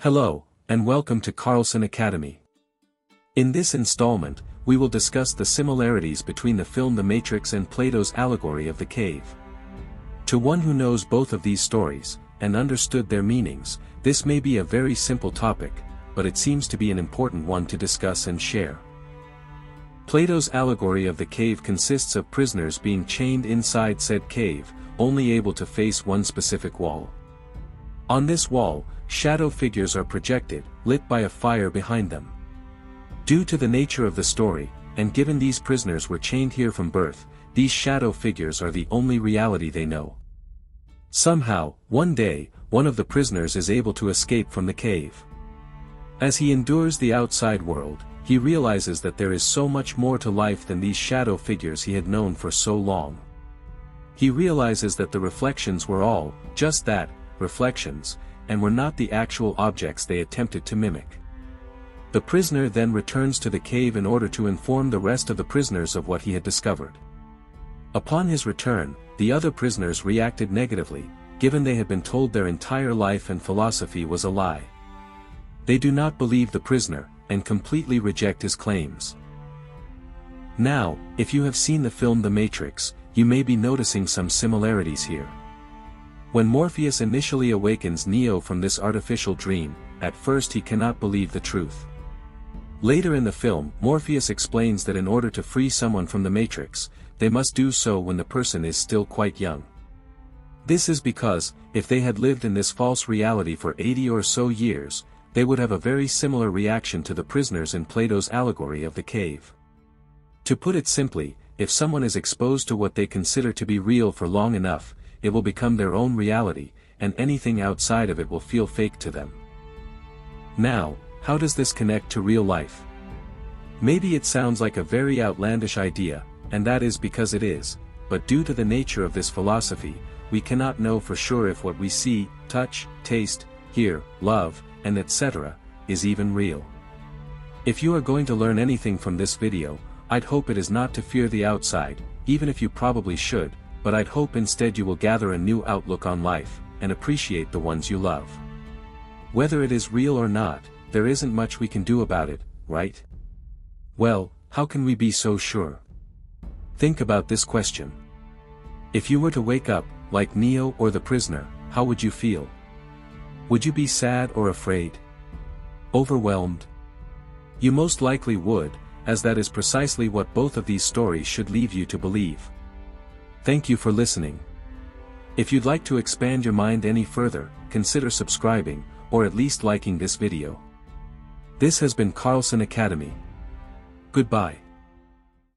Hello, and welcome to Carlson Academy. In this installment, we will discuss the similarities between the film The Matrix and Plato's Allegory of the Cave. To one who knows both of these stories, and understood their meanings, this may be a very simple topic, but it seems to be an important one to discuss and share. Plato's Allegory of the Cave consists of prisoners being chained inside said cave, only able to face one specific wall. On this wall, shadow figures are projected, lit by a fire behind them. Due to the nature of the story, and given these prisoners were chained here from birth, these shadow figures are the only reality they know. Somehow, one day, one of the prisoners is able to escape from the cave. As he endures the outside world, he realizes that there is so much more to life than these shadow figures he had known for so long. He realizes that the reflections were all, just that, reflections, and were not the actual objects they attempted to mimic. The prisoner then returns to the cave in order to inform the rest of the prisoners of what he had discovered. Upon his return, the other prisoners reacted negatively, given they had been told their entire life and philosophy was a lie. They do not believe the prisoner, and completely reject his claims. Now, if you have seen the film The Matrix, you may be noticing some similarities here. When Morpheus initially awakens Neo from this artificial dream, at first he cannot believe the truth. Later in the film, Morpheus explains that in order to free someone from the Matrix, they must do so when the person is still quite young. This is because, if they had lived in this false reality for 80 or so years, they would have a very similar reaction to the prisoners in Plato's Allegory of the Cave. To put it simply, if someone is exposed to what they consider to be real for long enough, it will become their own reality, and anything outside of it will feel fake to them. Now, how does this connect to real life? Maybe it sounds like a very outlandish idea, and that is because it is, but due to the nature of this philosophy, we cannot know for sure if what we see, touch, taste, hear, love, and etc., is even real. If you are going to learn anything from this video, I'd hope it is not to fear the outside, even if you probably should, but I'd hope instead you will gather a new outlook on life, and appreciate the ones you love. Whether it is real or not, there isn't much we can do about it, right? Well, how can we be so sure? Think about this question. If you were to wake up, like Neo or the prisoner, how would you feel? Would you be sad or afraid? Overwhelmed? You most likely would, as that is precisely what both of these stories should leave you to believe. Thank you for listening. If you'd like to expand your mind any further, consider subscribing, or at least liking this video. This has been Carlson Academy. Goodbye.